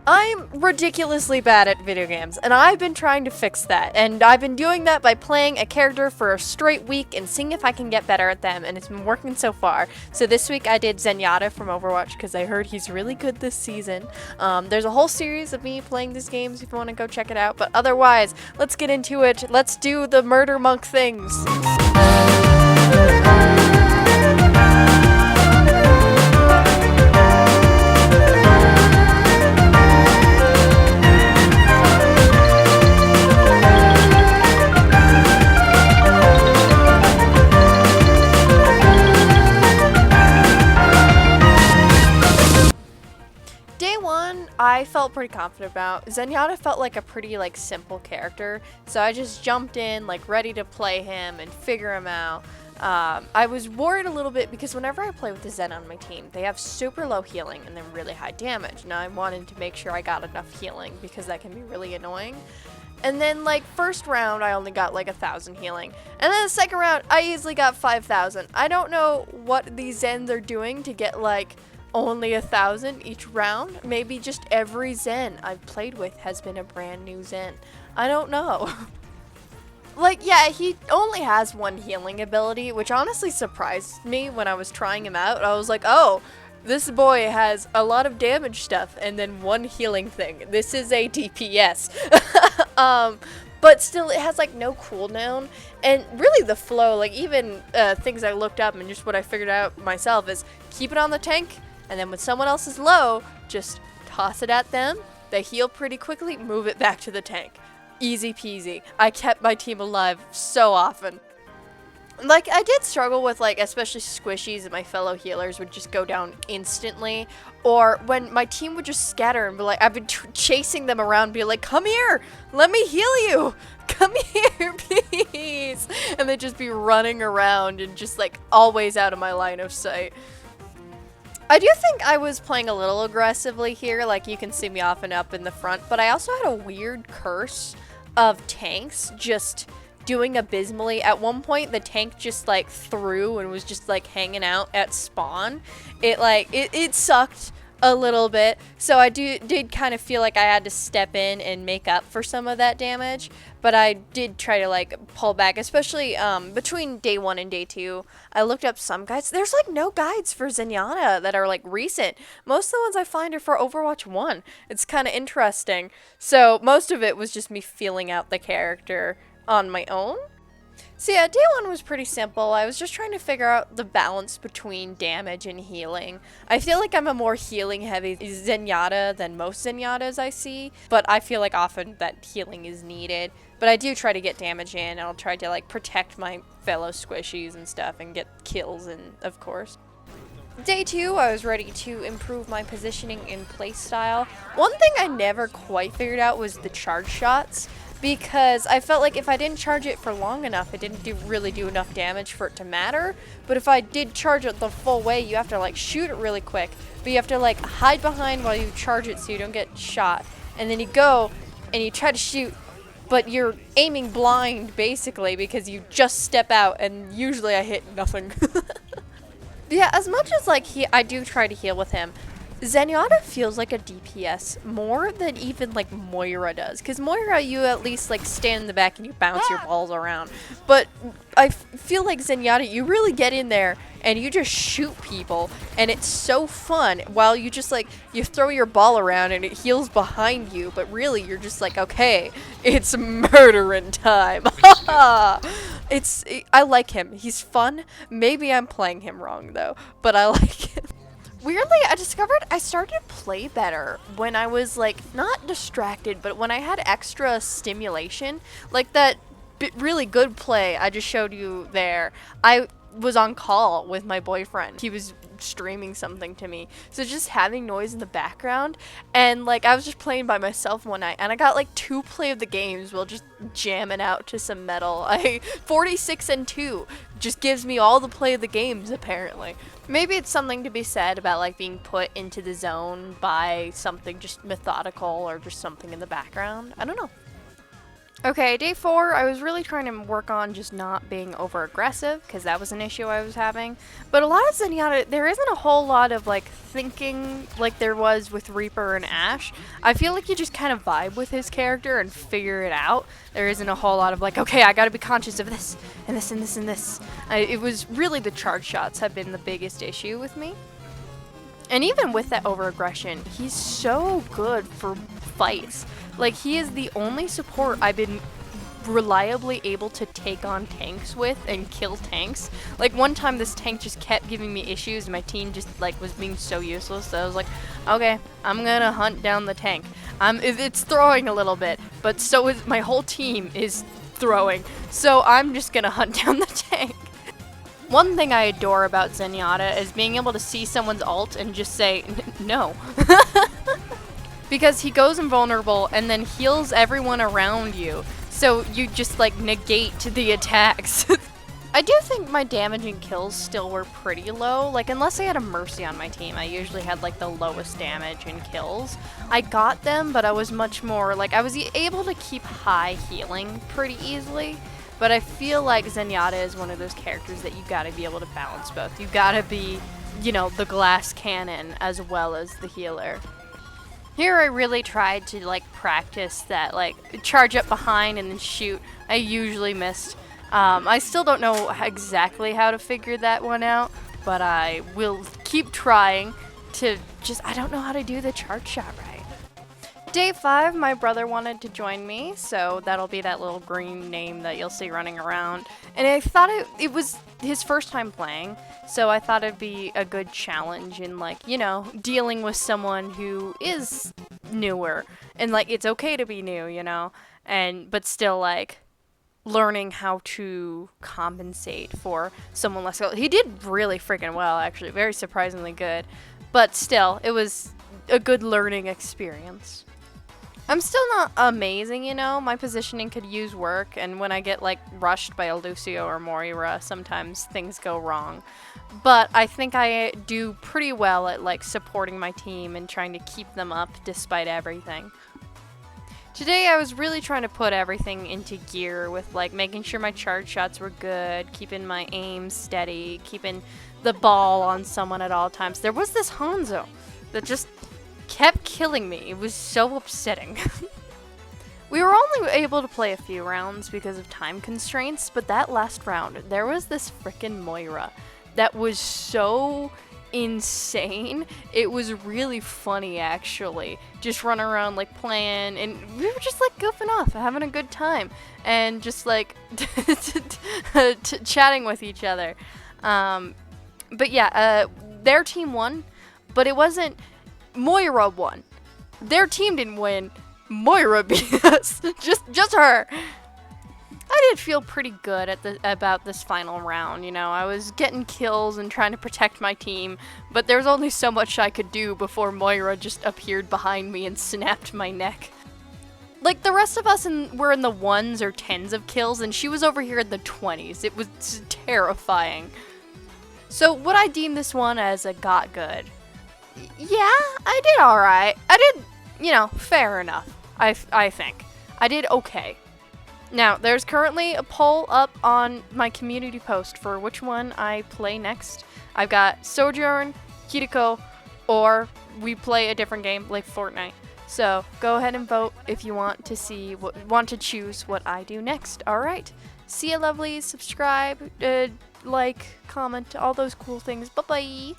I'm ridiculously bad at video games, and I've been trying to fix that, and I've been doing that by playing a character for a straight week and seeing if I can get better at them, and it's been working so far. So this week I did Zenyatta from Overwatch because I heard he's really good this season. There's a whole series of me playing these games if you want to go check it out, but otherwise, let's get into it. Let's do the murder monk things. I felt pretty confident about. Zenyatta felt like a pretty simple character, so I just jumped in ready to play him and figure him out. I was worried a little bit because whenever I play with the Zen on my team, they have super low healing and then really high damage. Now I wanted to make sure I got enough healing because that can be really annoying. And then first round I only got 1,000 healing, and then the second round I easily got 5,000. I don't know what these Zens are doing to get only 1,000 each round. Maybe just every Zen I've played with has been a brand new Zen. I don't know. Yeah, he only has one healing ability, which honestly surprised me when I was trying him out. I was like, oh, this boy has a lot of damage stuff and then one healing thing. This is a DPS. But still, it has no cooldown, and really the flow, even things I looked up and just what I figured out myself is keep it on the tank, and then when someone else is low, just toss it at them. They heal pretty quickly, move it back to the tank. Easy peasy. I kept my team alive so often. I did struggle with, especially squishies, and my fellow healers would just go down instantly. Or when my team would just scatter and be I've been chasing them around, be come here, let me heal you. Come here, please. And they'd just be running around and just, always out of my line of sight. I do think I was playing a little aggressively here, you can see me off and up in the front, but I also had a weird curse of tanks just doing abysmally. At one point, the tank just threw and was just hanging out at spawn. It sucked a little bit, so I did kind of feel like I had to step in and make up for some of that damage, but I did try to pull back, especially between day 1 and day 2. I looked up some guides. There's no guides for Zenyatta that are recent. Most of the ones I find are for Overwatch 1. It's kind of interesting. So most of it was just me feeling out the character on my own. So yeah, day 1 was pretty simple. I was just trying to figure out the balance between damage and healing. I feel like I'm a more healing heavy Zenyatta than most Zenyatas I see, but I feel often that healing is needed. But I do try to get damage in, and I'll try to protect my fellow squishies and stuff and get kills in, of course. Day 2, I was ready to improve my positioning and playstyle. One thing I never quite figured out was the charge shots, because I felt if I didn't charge it for long enough, it didn't really do enough damage for it to matter. But if I did charge it the full way, you have to shoot it really quick, but you have to hide behind while you charge it so you don't get shot. And then you go and you try to shoot, but you're aiming blind basically because you just step out, and usually I hit nothing. Yeah, as much as I do try to heal with him, Zenyatta feels like a DPS more than even Moira does, because Moira, you at least stand in the back and you bounce your balls around, but I feel Zenyatta, you really get in there and you just shoot people, and it's so fun while you just you throw your ball around and it heals behind you, but really you're just okay, it's murdering time. I like him. He's fun. Maybe I'm playing him wrong though, but I like him. Weirdly, I discovered I started to play better when I was not distracted, but when I had extra stimulation, that really good play I just showed you there. I was on call with my boyfriend. He was streaming something to me, so just having noise in the background, and I was just playing by myself one night, and I got 2 play of the games while just jamming out to some metal. 46 and 2 just gives me all the play of the games apparently. Maybe it's something to be said about being put into the zone by something just methodical or just something in the background. I don't know. Okay, day 4, I was really trying to work on just not being over aggressive, because that was an issue I was having. But a lot of Zenyatta, there isn't a whole lot of like thinking like there was with Reaper and Ashe. I feel like you just kind of vibe with his character and figure it out. There isn't a whole lot of like, okay, I gotta be conscious of this, and this, and this, and this. It was really the charge shots have been the biggest issue with me. And even with that over-aggression, he's so good for fights. Like, he is the only support I've been reliably able to take on tanks with and kill tanks. Like, one time this tank just kept giving me issues and my team just, like, was being so useless that I was like, okay, I'm gonna hunt down the tank. It's throwing a little bit, but so is my whole team is throwing. So I'm just gonna hunt down the tank. One thing I adore about Zenyatta is being able to see someone's ult and just say, no. Because he goes invulnerable and then heals everyone around you. So you just like negate the attacks. I do think my damage and kills still were pretty low. Like, unless I had a Mercy on my team, I usually had like the lowest damage and kills. I got them, but I was much more like, I was able to keep high healing pretty easily. But I feel like Zenyatta is one of those characters that you gotta be able to balance both. You gotta be, you know, the glass cannon as well as the healer. Here I really tried to like practice that, like charge up behind and then shoot. I usually missed. I still don't know exactly how to figure that one out, but I will keep trying to just, I don't know how to do the charge shot right. Day 5, my brother wanted to join me, so that'll be that little green name that you'll see running around. And I thought it was his first time playing, so I thought it'd be a good challenge in, like, you know, dealing with someone who is newer. And, like, it's okay to be new, you know, but still, like, learning how to compensate for someone less skilled. He did really freaking well, actually, very surprisingly good. But still, it was a good learning experience. I'm still not amazing, you know, my positioning could use work, and when I get, like, rushed by a Lucio or Moira, sometimes things go wrong. But I think I do pretty well at, like, supporting my team and trying to keep them up despite everything. Today I was really trying to put everything into gear with, like, making sure my charge shots were good, keeping my aim steady, keeping the ball on someone at all times. There was this Hanzo that just kept killing me. It was so upsetting. We were only able to play a few rounds because of time constraints, but that last round, there was this frickin' Moira that was so insane. It was really funny, actually. Just running around, like, playing, and we were just, like, goofing off, having a good time, and just, like, chatting with each other. But yeah, their team won, but it wasn't Moira won. Their team didn't win. Moira beat us. Just her. I did feel pretty good about this final round, you know. I was getting kills and trying to protect my team, but there's only so much I could do before Moira just appeared behind me and snapped my neck. Like, the rest of us were in the 1s or 10s of kills, and she was over here in the 20s. It was terrifying. So, would I deem this one as a got good? Yeah, I did alright. I did, you know, fair enough, I think. I did okay. Now, there's currently a poll up on my community post for which one I play next. I've got Sojourn, Kiriko, or we play a different game like Fortnite. So, go ahead and vote if you want to choose what I do next. Alright. See ya, lovelies. Subscribe, like, comment, all those cool things. Bye-bye.